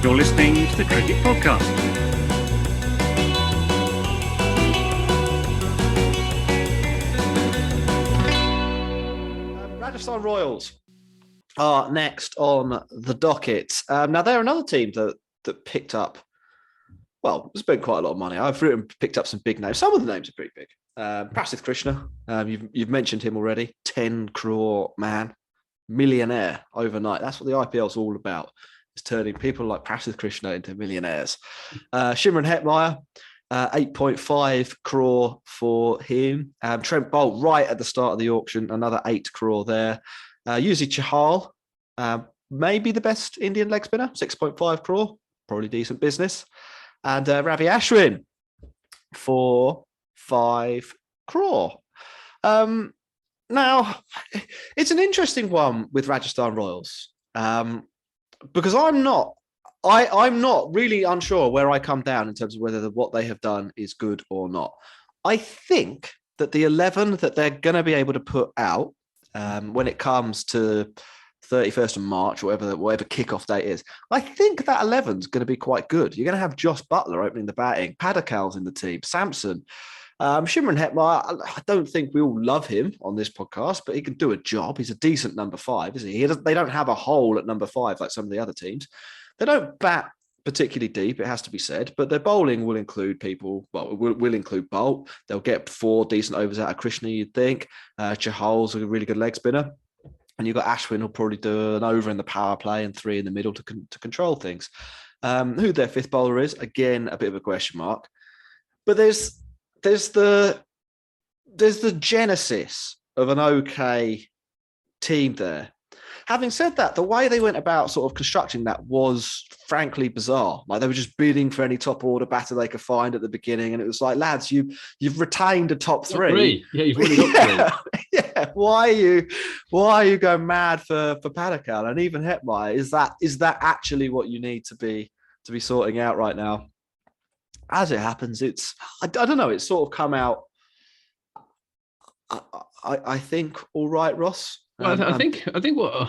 You're listening to the Cricket Podcast. Rajasthan Royals are next on the docket. Now, they're another team that picked up, well, spent quite a lot of money. I've picked up some big names. Some of the names are pretty big. Prasidh Krishna, you've mentioned him already. 10 crore man, millionaire overnight. That's what the IPL is all about. It's turning people like Prasidh Krishna into millionaires. Shimron Hetmeyer, 8.5 crore for him. Trent Bolt right at the start of the auction, another 8 crore there. Yuzi Chahal, maybe the best Indian leg spinner, 6.5 crore, probably decent business. And Ravi Ashwin for 5 crore. Now, it's an interesting one with Rajasthan Royals because I'm not really unsure where I come down in terms of whether what they have done is good or not. I think that the 11 that they're going to be able to put out when it comes to 31st of March, whatever kickoff date is, I think that 11 is going to be quite good. You're going to have Josh Buttler opening the batting, Padikal's in the team, Samson. Shimron Hetmeyer, I don't think we all love him on this podcast, but he can do a job. He's a decent number 5, isn't he? They don't have a hole at number 5 like some of the other teams. They don't bat particularly deep, it has to be said, but their bowling will include people, will include Bolt. They'll get 4 decent overs out of Krishna, you'd think. Chahal's a really good leg spinner. And you've got Ashwin who'll probably do an over in the power play and 3 in the middle to control things. Who their 5th bowler is, again, a bit of a question mark. But there's the genesis of an okay team there. Having said that, the way they went about sort of constructing that was frankly bizarre. Like they were just bidding for any top order batter they could find at the beginning, and it was like, lads, you've retained a top 3. Yeah, you've already got 3. Yeah, why are you going mad for Padikal and even Hetmeyer? Is that actually what you need to be sorting out right now? As it happens, I don't know. It's sort of come out. I think all right, Ross. Well, I think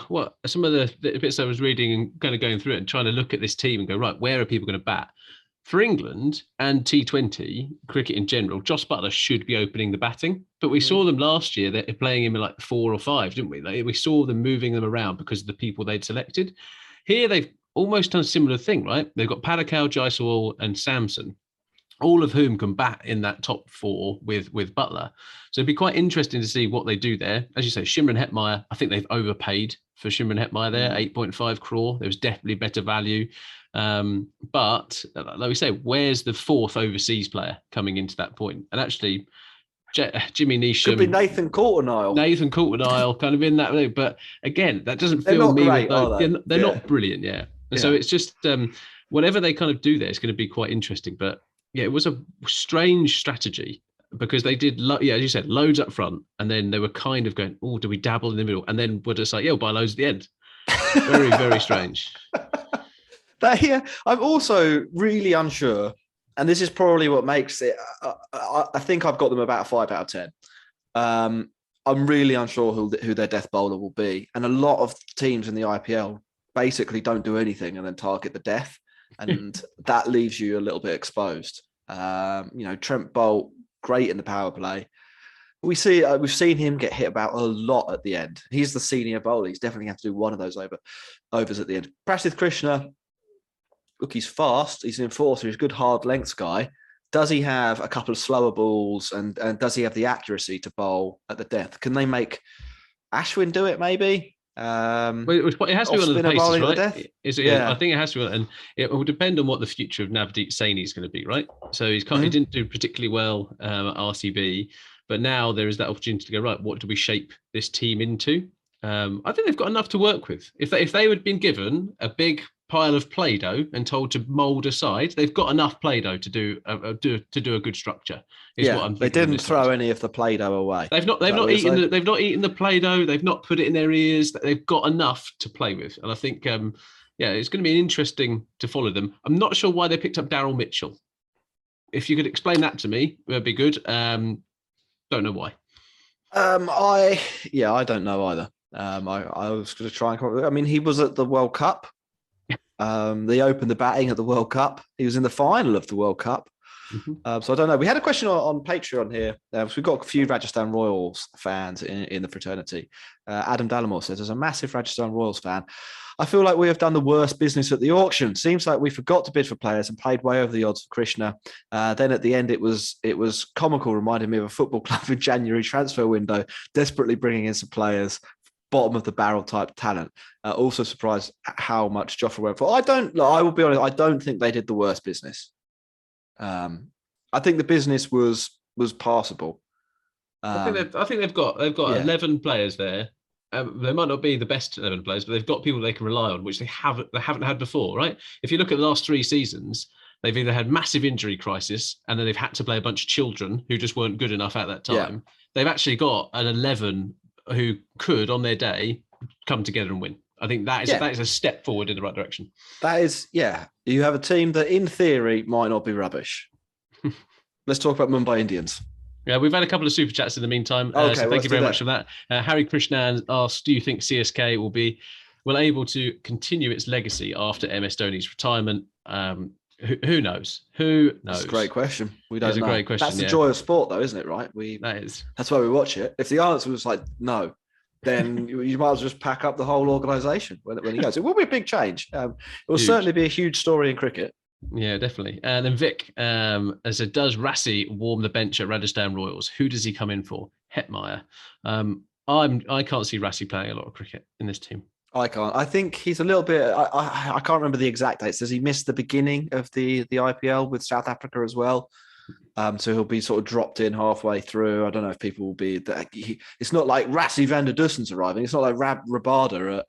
what some of the bits I was reading and kind of going through it and trying to look at this team and go, right, where are people going to bat? For England and T20 cricket in general, Josh Buttler should be opening the batting. But we saw them last year, they're playing him in like 4 or 5, didn't we? Like, we saw them moving them around because of the people they'd selected. Here, they've almost done a similar thing, right? They've got Padikal, Jaiswal and Samson, all of whom can bat in that top 4 with Buttler. So it'd be quite interesting to see what they do there. As you say, Shimron Hetmeyer, I think they've overpaid for Shimron Hetmeyer there, 8.5 crore. There was definitely better value. But like we say, where's the 4th overseas player coming into that point? And actually, Jimmy Neesham. Could be Nathan Coulter-Nile kind of in that. But again, that doesn't fill me with those. They're not brilliant, yeah. And so it's just whatever they kind of do there is going to be quite interesting. But yeah, it was a strange strategy because they did, as you said, loads up front, and then they were kind of going, oh, do we dabble in the middle? And then we're just like, we'll buy loads at the end. Very, very strange. I'm also really unsure, and this is probably what makes it. I think I've got them about a 5 out of 10. I'm really unsure who their death bowler will be, and a lot of teams in the IPL basically don't do anything and then target the death. And that leaves you a little bit exposed. Trent Bolt, great in the power play. We've seen him get hit about a lot at the end. He's the senior bowler. He's definitely have to do one of those overs at the end. Prasidh Krishna, look, he's fast. He's an enforcer. He's a good hard lengths guy. Does he have a couple of slower balls and does he have the accuracy to bowl at the death? Can they make Ashwin do it maybe? It has to be one of the paces, right? I think it has to be, and it will depend on what the future of Navdeep Saini is going to be, right? So he didn't do particularly well at RCB, but now there is that opportunity to go, right, what do we shape this team into? I think they've got enough to work with. If they had been given a big pile of Play-Doh and told to mould aside, they've got enough Play-Doh to do a good structure. What I'm thinking. They didn't throw any of the Play-Doh away. They've not eaten the Play-Doh. They've not put it in their ears. They've got enough to play with, and I think it's going to be interesting to follow them. I'm not sure why they picked up Daryl Mitchell. If you could explain that to me, that'd be good. Don't know why. I don't know either. I was going to try and come up with it. I mean, he was at the World Cup They opened the batting at the World Cup. He was in the final of the World Cup. So I don't know. We had a question on Patreon here. We've got a few Rajasthan Royals fans in the fraternity. Adam Dallimore says, as a massive Rajasthan Royals fan, I feel like we have done the worst business at the auction. Seems like we forgot to bid for players and played way over the odds for Krishna. Then at the end, it was comical, reminding me of a football club in January transfer window, desperately bringing in some players, bottom of the barrel type talent. Also surprised how much Jofra went for. I will be honest, I don't think they did the worst business. I think the business was passable. I think they've got 11 players there. They might not be the best 11 players, but they've got people they can rely on, which they haven't had before, right? If you look at the last 3 seasons, they've either had massive injury crisis and then they've had to play a bunch of children who just weren't good enough at that time. Yeah. They've actually got an 11 who could, on their day, come together and win. I think that is a step forward in the right direction. That is, yeah. You have a team that, in theory, might not be rubbish. Let's talk about Mumbai Indians. Yeah, we've had a couple of super chats in the meantime. So thank you very much for that. Harry Krishnan asks, do you think CSK will able to continue its legacy after MS Dhoni's retirement? Who knows? Who knows? That's a great question. We don't know. It's a great question. That's the joy of sport, though, isn't it? Right? That's why we watch it. If the answer was like no, then you might as well just pack up the whole organisation when he goes. It will be a big change. It will certainly be a huge story in cricket. Yeah, definitely. And then Vic as it does Rassi warm the bench at Rajasthan Royals? Who does he come in for? Hetmeyer. I can't see Rassi playing a lot of cricket in this team. I can't. I think he's a little bit. I can't remember the exact dates. Does he miss the beginning of the IPL with South Africa as well? So he'll be sort of dropped in halfway through. I don't know if people will be. It's not like Rassi van der Dussen's arriving. It's not like Rabada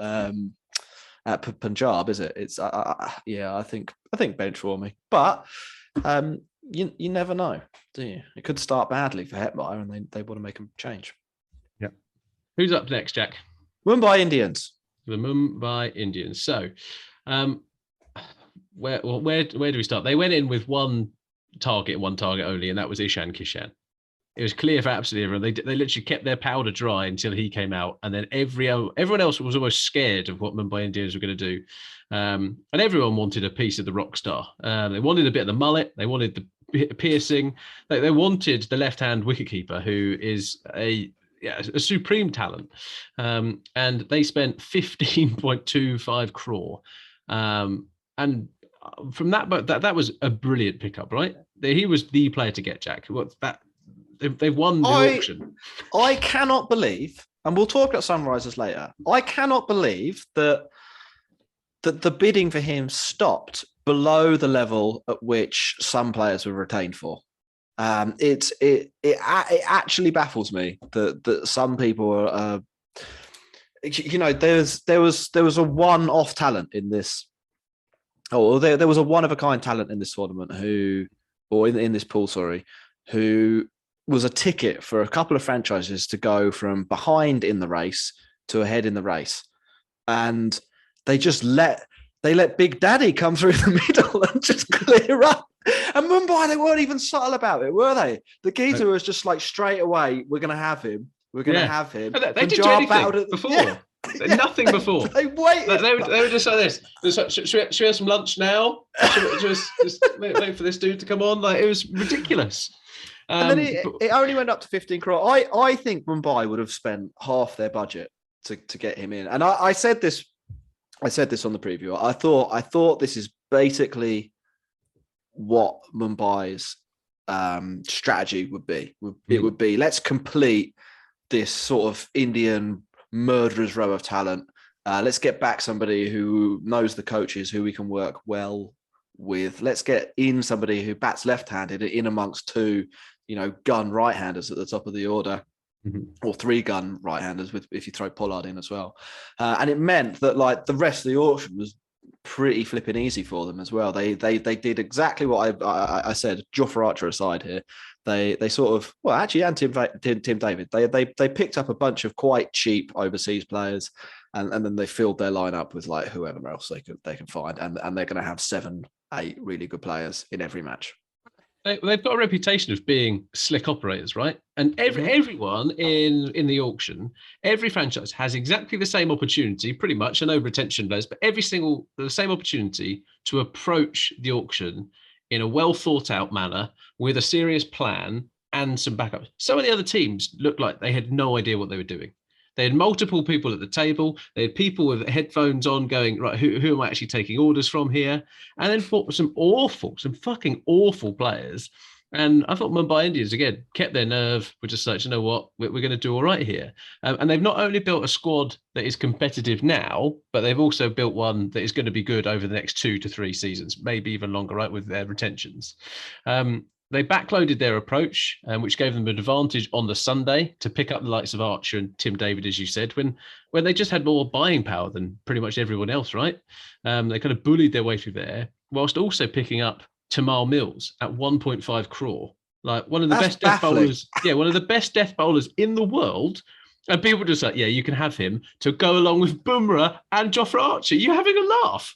at Punjab, is it? It's I think bench for me, but you never know, do you? It could start badly for Hetmeyer, and they want to make him change. Yeah. Who's up next, Jack? Mumbai Indians. The Mumbai Indians. So, where do we start? They went in with one target only, and that was Ishan Kishan. It was clear for absolutely everyone. They literally kept their powder dry until he came out, and then everyone else was almost scared of what Mumbai Indians were going to do. And everyone wanted a piece of the rock star. They wanted a bit of the mullet. They wanted the piercing. They wanted the left-hand wicketkeeper, who is a supreme talent. And they spent 15.25 crore. And from that was a brilliant pickup, right? He was the player to get, Jack. They've won the auction. I cannot believe, and we'll talk about Sunrisers later, I cannot believe that the bidding for him stopped below the level at which some players were retained for. It actually baffles me that some people are, there was a one-off talent in this. There was a one-of-a-kind talent in this tournament in this pool, who was a ticket for a couple of franchises to go from behind in the race to ahead in the race. And they just let Big Daddy come through the middle and just clear up. And Mumbai, they weren't even subtle about it, were they? The geezer was just like, straight away, we're going to have him. We're going to have him. They didn't do anything before. Yeah. Nothing before. They waited. They were just like this. Should we have some lunch now? Should we just wait for this dude to come on? Like, it was ridiculous. And then it only went up to 15 crore. I think Mumbai would have spent half their budget to get him in. And I said this on the preview. I thought this is basically what Mumbai's strategy would be. It would be, let's complete this sort of Indian murderer's row of talent. Let's get back somebody who knows the coaches, who we can work well with. Let's get in somebody who bats left-handed in amongst two, gun right-handers at the top of the order, or 3 gun right-handers if you throw Pollard in as well. And it meant that like the rest of the auction was pretty flipping easy for them as well. They did exactly what I said. Jofra Archer aside here, they sort of, well, actually, and Tim David, they picked up a bunch of quite cheap overseas players, and then they filled their lineup with like whoever else they can find, and they're going to have 7-8 really good players in every match. They've got a reputation of being slick operators, right? And everyone in the auction, every franchise has exactly the same opportunity, pretty much. I know retention blows, but the same opportunity to approach the auction in a well thought out manner with a serious plan and some backup. Some of the other teams looked like they had no idea what they were doing. They had multiple people at the table. They had people with headphones on going, right, who am I actually taking orders from here? And then fought some fucking awful players. And I thought Mumbai Indians, again, kept their nerve. We're just like, you know what, we're going to do all right here. And they've not only built a squad that is competitive now, but they've also built one that is going to be good over the next 2 to 3 seasons, maybe even longer, right, with their retentions. They backloaded their approach, which gave them an advantage on the Sunday to pick up the likes of Archer and Tim David, as you said, when they just had more buying power than pretty much everyone else, right? They kind of bullied their way through there, whilst also picking up Tamal Mills at 1.5 crore, like one of the best death bowlers. Yeah, one of the best death bowlers in the world. And people just like, yeah, you can have him to go along with Bumrah and Jofra Archer. You're having a laugh.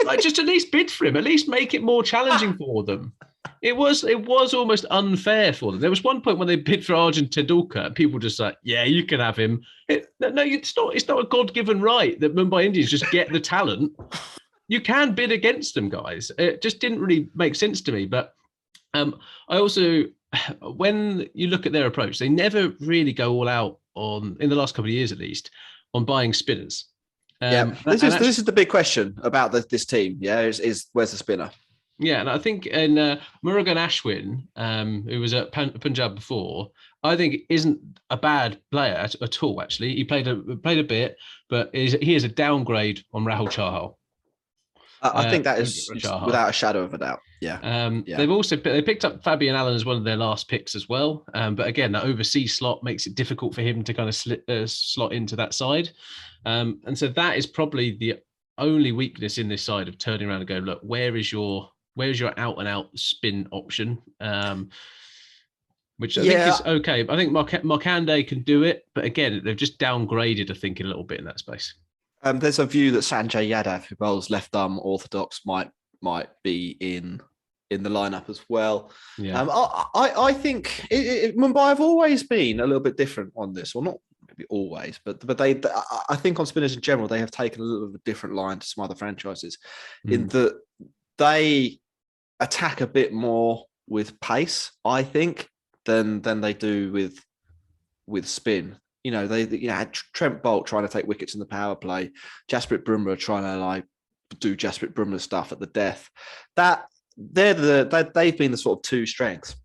Like, just at least bid for him. At least make it more challenging for them. It was almost unfair for them. There was one point when they bid for Arjun Tendulkar, and people just like, yeah, you can have him. No, it's not a God-given right that Mumbai Indians just get the talent. You can bid against them, guys. It just didn't really make sense to me. But I also, when you look at their approach, they never really go all out on, in the last couple of years at least, on buying spinners. This is the big question about this team. Yeah, is where's the spinner? Yeah, and I think in Murugan Ashwin, who was at Punjab before, I think isn't a bad player at all. Actually, he played a bit, but he is a downgrade on Rahul Chahal. I think that is without a shadow of a doubt. Yeah. They picked up Fabian Allen as one of their last picks as well. But again, that overseas slot makes it difficult for him to kind of slot into that side. And so that is probably the only weakness in this side of turning around and going, look, where's your out and out spin option? Which I think is okay. I think Markande can do it, but again, they've just downgraded, I think, a little bit in that space. There's a view that Sanjay Yadav, who bowls left arm orthodox, might be in the lineup as well. Yeah. I think Mumbai have always been a little bit different on this, or not maybe always, but I think on spinners in general, they have taken a little bit of a different line to some other franchises in that they attack a bit more with pace, I think, than they do with spin. You know, they had Trent Boult trying to take wickets in the power play, Jasprit Bumrah trying to like do Jasprit Bumrah stuff at the death. They've been the sort of two strengths.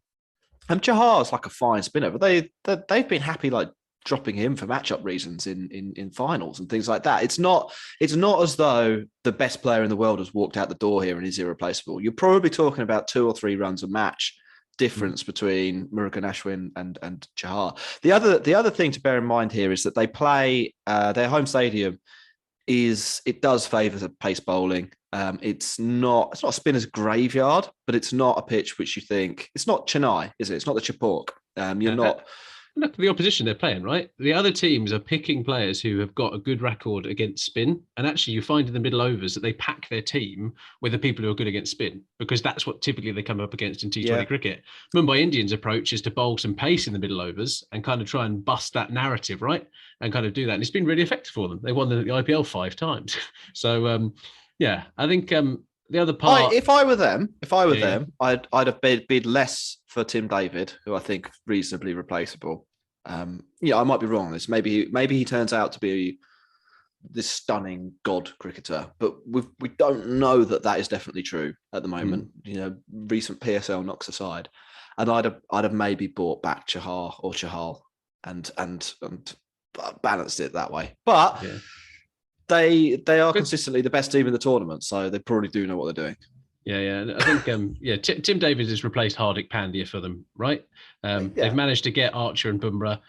And Chahar's like a fine spinner, but they've been happy like dropping him for matchup reasons in finals and things like that. It's not as though the best player in the world has walked out the door here and is irreplaceable. You're probably talking about 2 or 3 runs a match difference between Murugan Ashwin and Chahar. The other thing to bear in mind here is that they play their home stadium does favour the pace bowling. It's not a spinner's graveyard, but it's not a pitch which you think it's not Chennai, is it? It's not the Chapok. Look at the opposition they're playing, right? The other teams are picking players who have got a good record against spin. And actually, you find in the middle overs that they pack their team with the people who are good against spin, because that's what typically they come up against in T20 cricket. Mumbai Indians' approach is to bowl some pace in the middle overs and kind of try and bust that narrative, right? And kind of do that. And it's been really effective for them. They won the IPL 5 times. So, I think the other part... If I were them, I'd have bid less for Tim David, who I think reasonably replaceable. I might be wrong on this. Maybe he turns out to be this stunning god cricketer, but we don't know that is definitely true at the moment. Recent PSL knocks aside, and I'd have maybe bought back Chahar or Chahal and balanced it that way. But they are consistently the best team in the tournament, so they probably do know what they're doing. Yeah. I think, Tim Davies has replaced Hardik Pandya for them, right? They've managed to get Archer and Bumrah.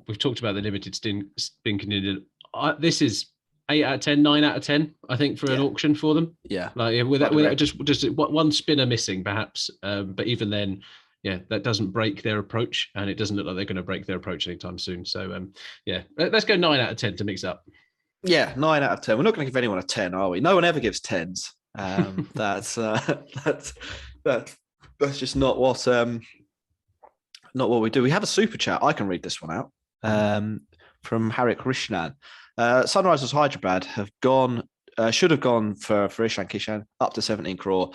We've talked about the limited spin contingent. This is 8 out of 10, 9 out of 10, I think, for an auction for them. Yeah. Like without just one spinner missing, perhaps. But even then, that doesn't break their approach, and it doesn't look like they're going to break their approach anytime soon. So, let's go 9 out of 10 to mix up. Yeah, 9 out of 10. We're not going to give anyone a 10, are we? No one ever gives 10s. That's That's just not what we do. We have a super chat. I can read this one out from Harik Krishnan. Sunrisers Hyderabad should have gone for Ishan Kishan up to 17 crore,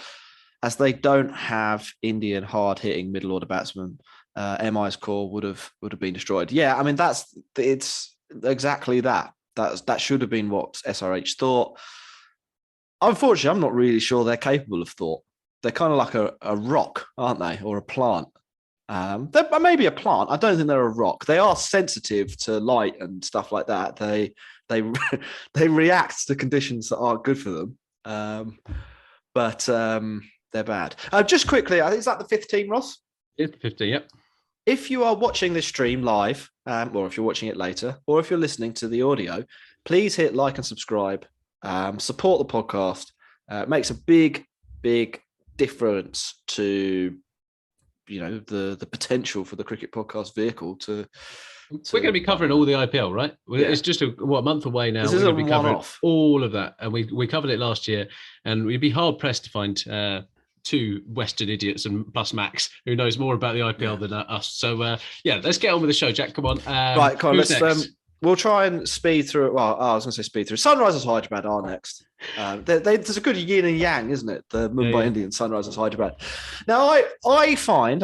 as they don't have Indian hard-hitting middle order batsmen. MI's core would have been destroyed. Yeah, I mean it's exactly that. That should have been what SRH thought. Unfortunately, I'm not really sure they're capable of thought. They're kind of like a rock, aren't they, or a plant? They're maybe a plant. I don't think they're a rock. They are sensitive to light and stuff like that. They react to conditions that aren't good for them. But they're bad. Just quickly, I think is that the fifth team, Ross? It's 50, yep. If you are watching this stream live, or if you're watching it later, or if you're listening to the audio, please hit like and subscribe. Support the podcast. It makes a big difference to the potential for the Cricket Podcast vehicle to. We're going to be covering all the IPL, right? Yeah. It's just a month away now. This We're is going to be covering one-off. all of that, and we covered it last year, and we'd be hard pressed to find two Western idiots and plus Max who knows more about the IPL than us. So let's get on with the show, Jack. Come on. Right, come on. Let's. We'll try and speed through it. Well, I was going to say speed through. Sunrisers Hyderabad are next. There's a good yin and yang, isn't it? The Mumbai Indians, Sunrisers Hyderabad. Now, I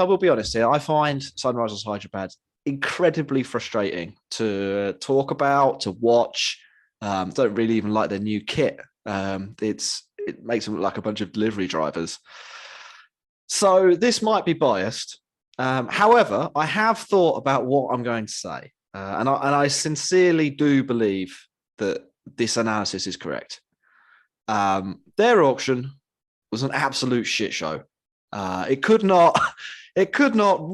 will be honest here, I find Sunrisers Hyderabad incredibly frustrating to talk about, to watch. Don't really even like their new kit. It makes them look like a bunch of delivery drivers. So this might be biased. However, I have thought about what I'm going to say. And I sincerely do believe that this analysis is correct. Their auction was an absolute shit show. It could not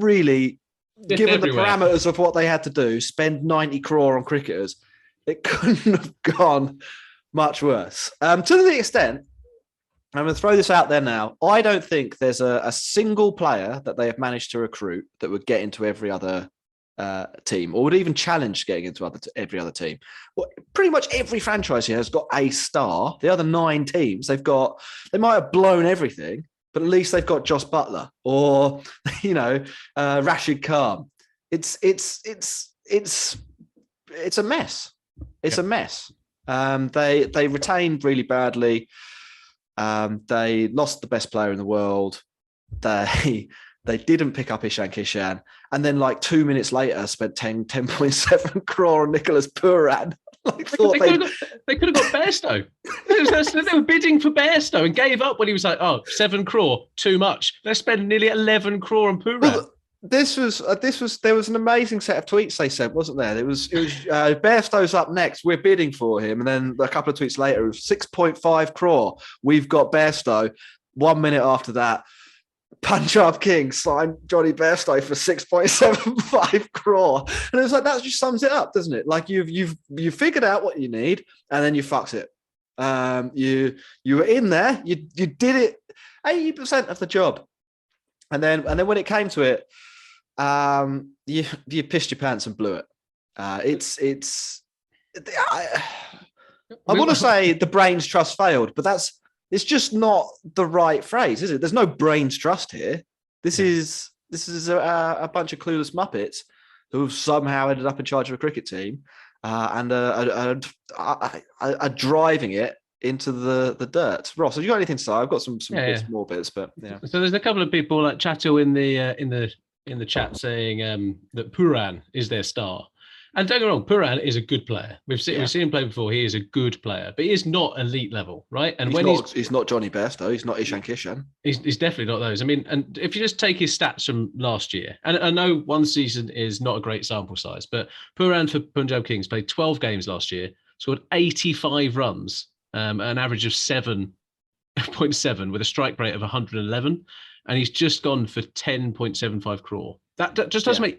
really, given the parameters of what they had to do, spend 90 crore on cricketers. It couldn't have gone much worse. To the extent, I'm going to throw this out there now. I don't think there's a single player that they have managed to recruit that would get into every other team, or would even challenge getting into every other team. Well, pretty much every franchise here has got a star. The other 9 teams, they might have blown everything, but at least they've got Josh Butler or Rashid Khan. It's a mess. It's a mess. They retained really badly. They lost the best player in the world. They didn't pick up Ishan Kishan, and then like 2 minutes later spent 10.7 crore on Nicholas Puran. They could have got Bairstow. They were bidding for Bairstow and gave up when he was like, 7 crore, too much. Let's spend nearly 11 crore on Puran. Well, there was an amazing set of tweets they sent, wasn't there? It was Bairstow's up next. We're bidding for him. And then a couple of tweets later, it was 6.5 crore. We've got Bairstow. 1 minute after that, Punjab Kings signed Johnny Bairstow for 6.75 crore. And it was like, that just sums it up, doesn't it? Like you've figured out what you need and then you fucked it. You were in there, you did it 80% of the job. And then when it came to it, you pissed your pants and blew it. I want to say the brains trust failed, but it's just not the right phrase, is it? There's no brains trust here. This is a bunch of clueless muppets who have somehow ended up in charge of a cricket team and are driving it into the dirt. Ross, have you got anything to say? I've got some more bits, but yeah. So there's a couple of people like Chatto in the chat saying that Puran is their star. And don't get me wrong, Puran is a good player. We've seen him play before. He is a good player, but he is not elite level, right? And he's not Johnny Bairstow. He's not Ishan Kishan. He's definitely not those. I mean, and if you just take his stats from last year, and I know one season is not a great sample size, but Puran for Punjab Kings played 12 games last year, scored 85 runs, an average of 7.7 with a strike rate of 111, and he's just gone for 10.75 crore. That just doesn't make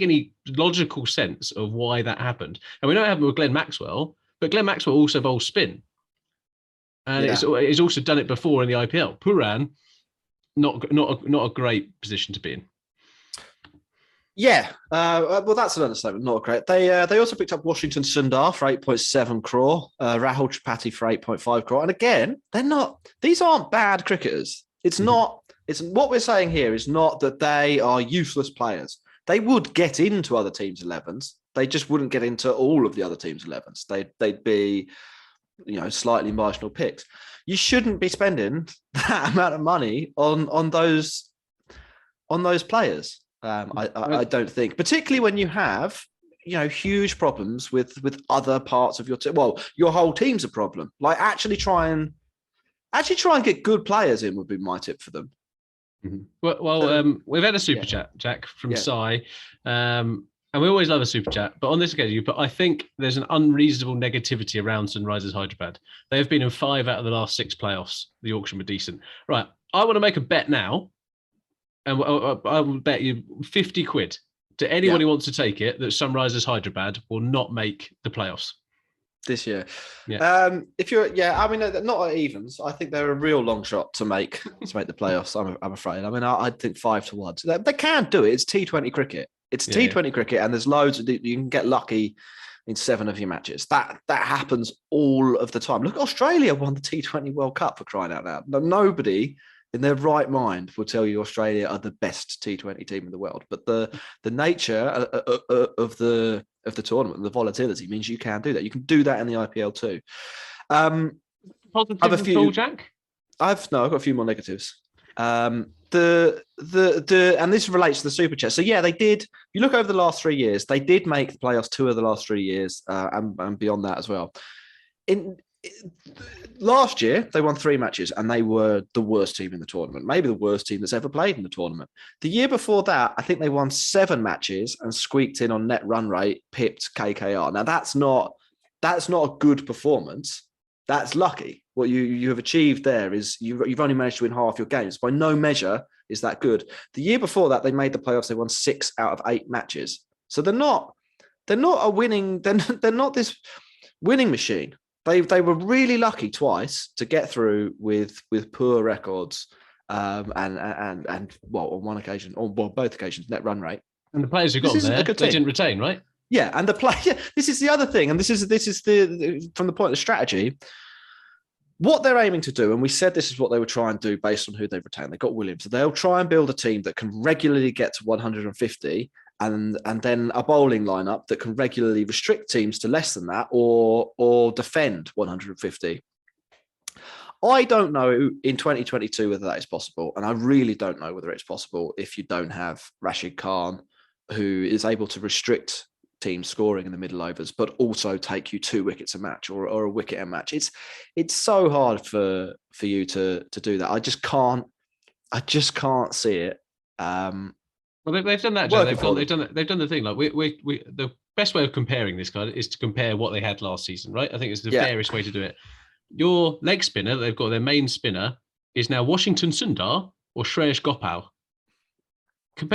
any logical sense of why that happened. And we know it happened with Glenn Maxwell, but Glenn Maxwell also bowls spin. And he's also done it before in the IPL. Puran, not a great position to be in. Yeah, well, that's an understatement. Not great. They also picked up Washington Sundar for 8.7 crore, Rahul Tripathi for 8.5 crore. And again, these aren't bad cricketers. It's not It's what we're saying here is not that they are useless players. They would get into other teams' 11s. They just wouldn't get into all of the other teams' 11s. They'd be, slightly marginal picks. You shouldn't be spending that amount of money on those players. I don't think, particularly when you have huge problems with other parts of your team. Well, your whole team's a problem. Like actually try and get good players in would be my tip for them. Mm-hmm. Well, we've had a super chat, Jack, from Sai. And we always love a super chat, but on this occasion, I think there's an unreasonable negativity around Sunrisers Hyderabad. They have been in 5 out of the last 6 playoffs. The auction were decent. Right, I want to make a bet now, and I will bet you 50 quid to anyone who wants to take it that Sunrisers Hyderabad will not make the playoffs this year. Yeah. If you're, not at evens. I think they're a real long shot to make the playoffs. I'm afraid. I mean, I'd think 5 to 1. So they can do it. It's T20 cricket. It's T20 cricket, and there's loads. You can get lucky in 7 of your matches. That happens all of the time. Look, Australia won the T20 World Cup, for crying out loud. Nobody in their right mind will tell you Australia are the best T20 team in the world. But the nature of the tournament and the volatility means you can do that. You can do that in the IPL too. Positive at all, Jack? I've got a few more negatives. And this relates to the super chat. So they did. You look over the last 3 years, they did make the playoffs 2 of the last 3 years, and beyond that as well. Last year, they won 3 matches, and they were the worst team in the tournament, maybe the worst team that's ever played in the tournament. The year before that, I think they won 7 matches and squeaked in on net run rate, pipped KKR. Now that's not a good performance. That's lucky. What you have achieved there is you've only managed to win half your games. By no measure is that good. The year before that, they made the playoffs. They won 6 out of 8 matches. So they're not a winning. They're not this winning machine. They were really lucky twice to get through with poor records, and on one occasion, or both occasions, net run rate. And the players who got there, they didn't retain, right? Yeah, and the player. This is the other thing, and this is the from the point of strategy. What they're aiming to do, and we said this is what they would try and do based on who they've retained. They got Williams, so they'll try and build a team that can regularly get to 150, and then a bowling lineup that can regularly restrict teams to less than that, or defend 150. I don't know in 2022 whether that is possible, and I really don't know whether it's possible if you don't have Rashid Khan, who is able to restrict teams scoring in the middle overs, but also take you 2 wickets a match or a wicket a match. It's so hard for you to do that. I just can't see it. Well, they've done that. Joe. They've done the thing. Like we the best way of comparing this guy is to compare what they had last season, right? I think it's the fairest way to do it. Your leg spinner, they've got their main spinner, is now Washington Sundar or Shreyas Gopal.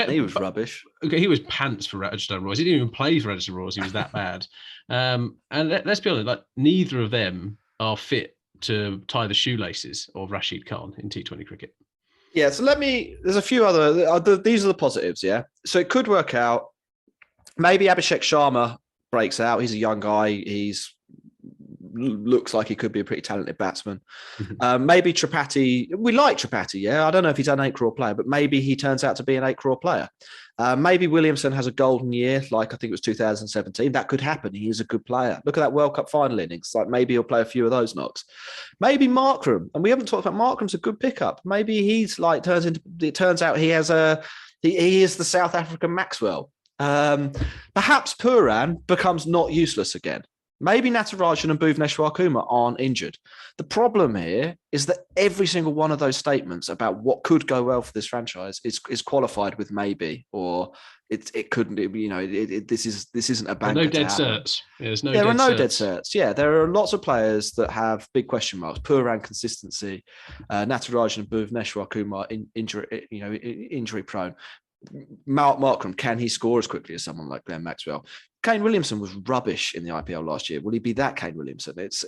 He was rubbish. Okay, he was pants for Rajasthan Royals. He didn't even play for Rajasthan Royals. He was that bad. And let's be honest, like neither of them are fit to tie the shoelaces of Rashid Khan in T20 cricket. Yeah, so there's a few other, these are the positives, yeah? So it could work out. Maybe Abhishek Sharma breaks out. He's a young guy. Looks like he could be a pretty talented batsman. Maybe Tripathi, we like Tripathi, yeah? I don't know if he's an 8 crore player, but maybe he turns out to be an 8 crore player. Maybe Williamson has a golden year, like I think it was 2017. That could happen. He is a good player. Look at that World Cup final innings. Like maybe he'll play a few of those knocks. Maybe Markram, and we haven't talked about Markram's a good pickup. Maybe he's like it turns out he is the South African Maxwell. Perhaps Puran becomes not useless again. Maybe Natarajan and Bhuvneshwar Kumar aren't injured. The problem here is that every single one of those statements about what could go well for this franchise is qualified with maybe, or it couldn't. This isn't a banker. No dead certs. There are no dead certs. Yeah, there are lots of players that have big question marks. Puran consistency, Natarajan and Bhuvneshwar Kumar injury prone. Markram, can he score as quickly as someone like Glenn Maxwell? Kane Williamson was rubbish in the IPL last year. Will he be that Kane Williamson? It's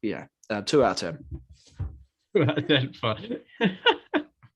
2 out of 10. 2 out of 10. Fine.